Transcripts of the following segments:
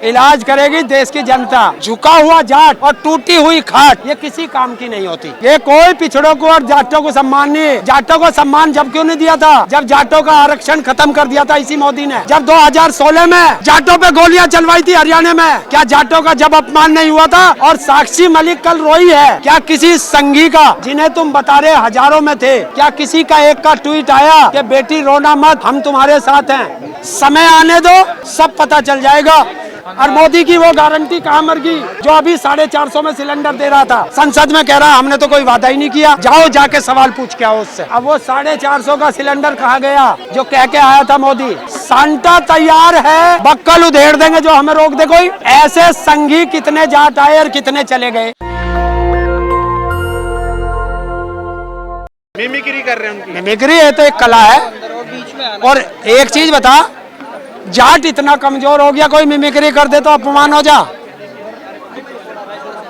इलाज करेगी देश की जनता। झुका हुआ जाट और टूटी हुई खाट ये किसी काम की नहीं होती। ये कोई पिछड़ों को और जाटों को सम्मान नहीं। जाटों को सम्मान जब क्यों नहीं दिया था? जब जाटों का आरक्षण खत्म कर दिया था इसी मोदी ने। जब 2016 में जाटों पे गोलियां चलवाई थी हरियाणा में, क्या जाटों का जब अपमान नहीं हुआ था? और साक्षी मलिक कल रोई है, क्या किसी संघी का, जिन्हें तुम बता रहे हजारों में थे, क्या किसी का एक का ट्वीट आया कि बेटी रोना मत, हम तुम्हारे साथ हैं? समय आने दो, सब पता चल जाएगा। और मोदी की वो गारंटी कहाँ मर गई जो अभी 450 में सिलेंडर दे रहा था? संसद में कह रहा हमने तो कोई वादा ही नहीं किया। जाओ जाके सवाल पूछ के आओ उससे। अब वो 450 का सिलेंडर कहाँ गया जो कह के आया था मोदी? सांता तैयार है, बक्कल उधेड़ देंगे जो हमें रोक दे कोई। ऐसे संघी कितने जाट आए और कितने चले गए। मिमिक्री कर रहे हैं उनकी। मिमिक्री है तो एक कला है। और एक चीज बता, जाट इतना कमजोर हो गया कोई मिमिक्री कर दे तो अपमान हो जा।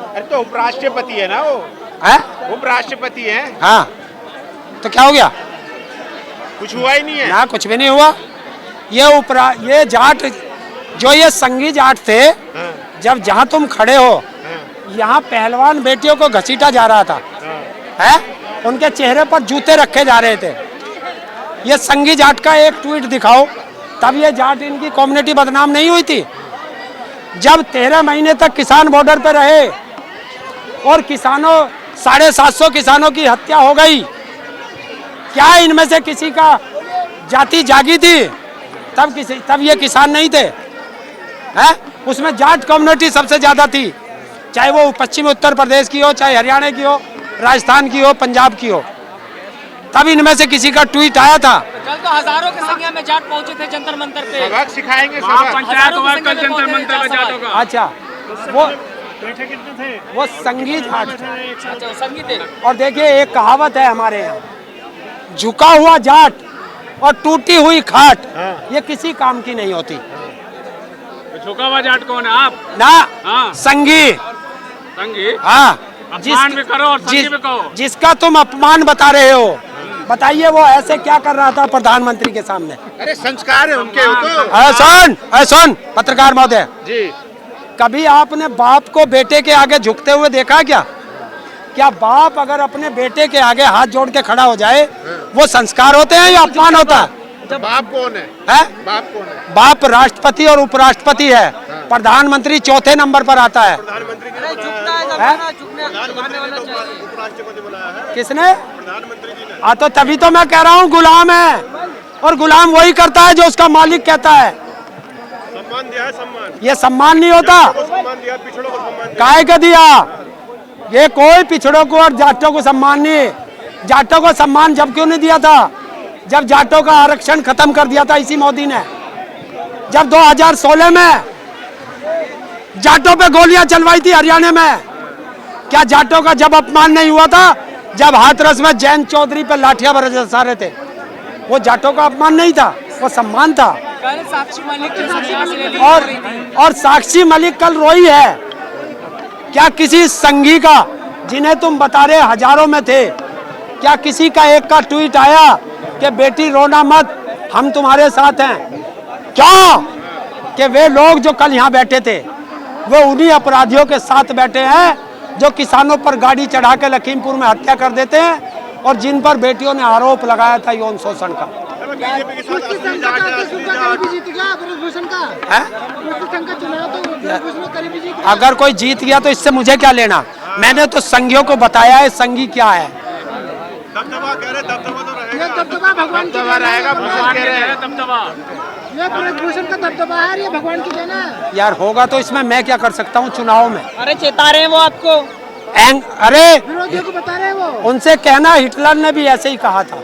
अरे तो उपराष्ट्रपति है ना वो, है उपराष्ट्रपति है। हाँ तो क्या हो गया? कुछ हुआ ही नहीं है ना, कुछ भी नहीं हुआ। ये जाट जो ये संघी जाट थे, हाँ। जब जहाँ तुम खड़े हो हाँ। यहाँ पहलवान बेटियों को घसीटा जा रहा था, हाँ। है उनके चेहरे पर जूते रखे जा रहे थे। ये संघी जाट का एक ट्वीट दिखाओ, तब ये जाट इनकी कम्युनिटी बदनाम नहीं हुई थी। जब 13 महीने तक किसान बॉर्डर पे रहे और किसानों 750 किसानों की हत्या हो गई, क्या इनमें से किसी का जाति जागी थी? तब ये किसान नहीं थे, हैं? उसमें जाट कम्युनिटी सबसे ज्यादा थी, चाहे वो पश्चिमी उत्तर प्रदेश की हो, चाहे हरियाणा की हो, राजस्थान की हो, पंजाब की हो। तब इनमें से किसी का ट्वीट आया था। कल तो हजारों की संख्या में जाट पहुंचे थे जंतर मंतर पे। सबक सिखाएंगे, पंचायत कल जंतर मंतर पे जाटों का। अच्छा, वो संगीत जाट थे। अच्छा, संगीत थे। और देखिए एक कहावत है हमारे यहाँ, झुका हुआ जाट और टूटी हुई खाट ये किसी काम की नहीं होती। झुका हुआ जाट कौन है आप? ना हाँ। संगी। संगी? हाँ, अपमान भी करो और संगी भी कहो। जिसका तुम अपमान बता रहे हो, बताइए वो ऐसे क्या कर रहा था प्रधानमंत्री के सामने? अरे संस्कार है उनके तो। सुन पत्रकार महोदय जी, कभी आपने बाप को बेटे के आगे झुकते हुए देखा क्या? क्या बाप अगर अपने बेटे के आगे हाथ जोड़ के खड़ा हो जाए वो संस्कार होते हैं या अपमान होता है? बाप कौन है? बाप कौन है? बाप राष्ट्रपति और उपराष्ट्रपति है। प्रधानमंत्री चौथे नंबर पर आता है। किसने? हाँ तो तभी तो मैं कह रहा हूँ गुलाम है, और गुलाम वही करता है जो उसका मालिक कहता है। सम्मान दिया है, सम्मान। ये सम्मान नहीं होता। सम्मान दिया, पिछड़ों को सम्मान काहे का दिया? ये कोई पिछड़ों को और जाटों को सम्मान नहीं। जाटों को सम्मान जब क्यों नहीं दिया था? जब जाटों का आरक्षण खत्म कर दिया था इसी मोदी ने। जब 2016 में जाटों पे गोलियां चलवाई थी हरियाणा में, क्या जाटों का जब अपमान नहीं हुआ था? जब हाथरस में जैन चौधरी पे लाठियां बरसा रहे थे, वो जाटों का अपमान नहीं था, वो सम्मान था। साक्षी मलिक और साक्षी मलिक कल रोई है, क्या किसी संघी का, जिन्हें तुम बता रहे हजारों में थे, क्या किसी का एक का ट्वीट आया कि बेटी रोना मत, हम तुम्हारे साथ हैं? क्यों? कि वे लोग जो कल यहाँ बैठे थे वो उन्हीं अपराधियों के साथ बैठे हैं जो किसानों पर गाड़ी चढ़ा के लखीमपुर में हत्या कर देते हैं और जिन पर बेटियों ने आरोप लगाया था यौन शोषण का। अगर कोई जीत गया तो इससे मुझे क्या लेना? मैंने तो संघियों को बताया है संघी क्या है। दबदबा कह रहे, दबदबा तो रहेगा। दबदबा भगवान की दबदबा रहेगा, भगवान कह रहे हैं दबदबा। ये ब्रजभूषण का दबदबा है, ये भगवान की देना है। यार होगा तो इसमें मैं क्या कर सकता हूँ चुनाव में? अरे चेता रहे हैं वो आपको। अरे विरोधियों को बता रहे हैं वो। उनसे कहना हिटलर ने भी ऐसे ही कहा था,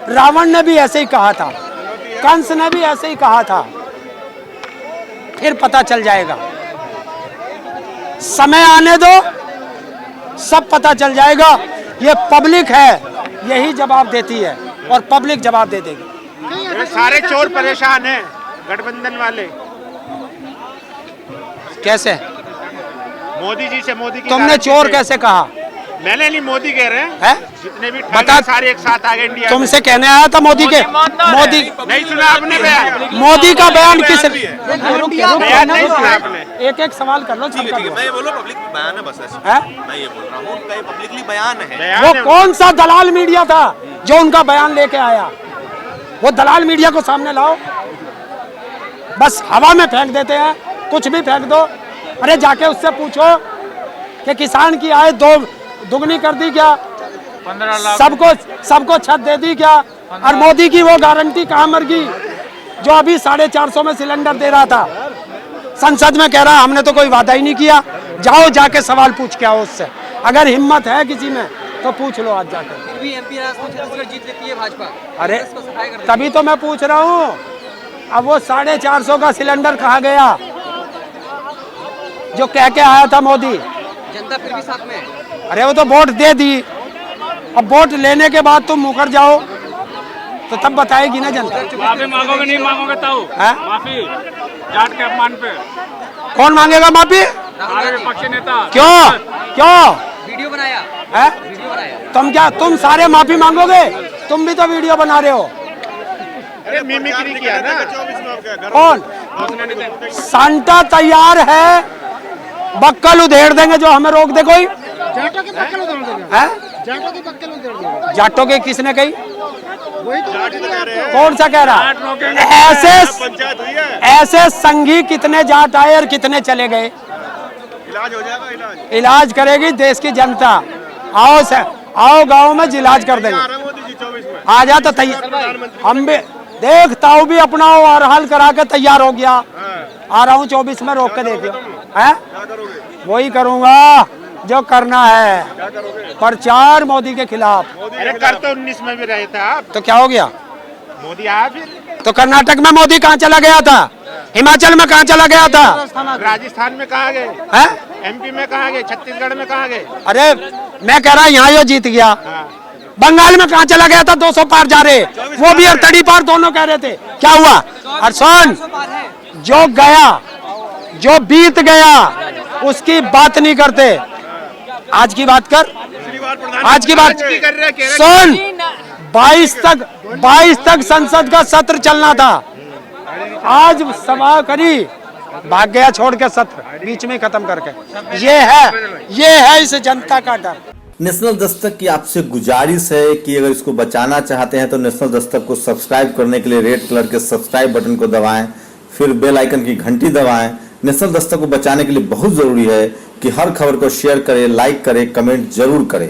रावण ने भी ऐसे ही कहा था, कंस ने भी ऐसे ही कहा था। फिर पता चल जाएगा। समय आने दो, सब पता चल जाएगा। ये पब्लिक है, यही जवाब देती है और पब्लिक जवाब दे देगी। सारे चोर परेशान हैं, गठबंधन वाले। कैसे? मोदी जी से, मोदी की तुमने गारंटी चोर से। कैसे कहा? मैंने नहीं, मोदी कह रहे है? जितने भी बता- बता सारे एक साथ आ गए इंडिया में। तुमसे कहने आया था मोदी के मोदी नहीं सुना आपने बयान? मोदी का बयान किस बयान नहीं सुना आपने? एक एक सवाल कर लो। ठीक है मैं ये बोलो पब्लिक बयान है बस ऐसे। है? मैं ये बोल रहा हूँ उनका ये पब्लिकली बयान है। बयान वो है। कौन सा दलाल मीडिया था जो उनका बयान लेके आया? वो दलाल मीडिया को सामने लाओ। बस हवा में फेंक देते हैं, कुछ भी फेंक दो। अरे जाके उससे पूछो कि किसान की आय दुगनी कर दी क्या? 15 लाख सबको छत दे दी क्या? और मोदी की वो गारंटी कहाँ मर गई जो अभी 450 में सिलेंडर दे रहा था? संसद में कह रहा हमने तो कोई वादा ही नहीं किया। जाओ जाके सवाल पूछ के आओ उससे, अगर हिम्मत है किसी में तो पूछ लो आज जाकर। फिर भी एमपी राजस्थान छत्तीसगढ़ जीत लेती है भाजपा। अरे इसको सफाई कर तभी तो मैं पूछ रहा हूँ, अब वो 450 का सिलेंडर कहाँ गया जो कह के आया था मोदी? जनता फिर भी साथ में है। अरे वो तो वोट दे दी, अब वोट लेने के बाद तुम मुकर जाओ तो तब बताएगी ना जनता। माफी मांगोगे नहीं मांगोगे ताऊ? हैं? माफी जाट के अपमान पे कौन मांगेगा माफी? हमारे विपक्षी नेता क्यों क्यों वीडियो बनाया, है? वीडियो बनाया। तुम सारे माफी मांगोगे? तुम भी तो वीडियो बना रहे हो। अरे मिमिक्री किया ना। कौन? सांता तैयार है, बक्कल उधेड़ देंगे जो हमें रोक दे कोई। जाटों के बक्कल उधेड़ देगा। है? जाटों के बक्कल उधेड़ देगा। जाटों के किसने कही? वही तो बात है आपको। कौन सा कह रहा? जाट रोकेंगे। ऐसे संघी कितने जाट आए और कितने चले गए? इलाज हो जाएगा इलाज। इलाज करेगी देश की जनता। आओ गांव में इलाज कर देंगे। आ जा तो तैयार, हम भी देख ताऊ भी अपना और हल करा के तैयार हो गया। आ रहा हूँ 24 में, रोक के देखियो। है? वही करूंगा जो करना है, प्रचार मोदी के खिलाफ। अरे कर तो 19 में भी रहे थे आप, तो क्या हो गया? मोदी आया फिर। तो कर्नाटक में मोदी कहाँ चला गया था? हिमाचल में कहाँ चला गया था? राजस्थान में कहाँ गए? है? एमपी में कहाँ गए? छत्तीसगढ़ में कहाँ गए? अरे मैं कह रहा यहाँ यो जीत गया। बंगाल में कहाँ चला गया था? 200 पार जा रहे, वो भी और 30 पार दोनों कह रहे थे। क्या हुआ? और सुन, जो गया, जो बीत गया उसकी बात नहीं करते। आज की बात कर, आज की बात सुन। 22 तक संसद का सत्र चलना था। आज सभा करी, भाग गया छोड़ के सत्र बीच में खत्म करके। ये है इस जनता का डर। नेशनल दस्तक की आपसे गुजारिश है कि अगर इसको बचाना चाहते हैं तो नेशनल दस्तक को सब्सक्राइब करने के लिए रेड कलर के सब्सक्राइब बटन को दबाएं, फिर बेल आइकन की घंटी दबाएं। नेशनल दस्तक को बचाने के लिए बहुत जरूरी है कि हर खबर को शेयर करें, लाइक करें, कमेंट जरूर करें।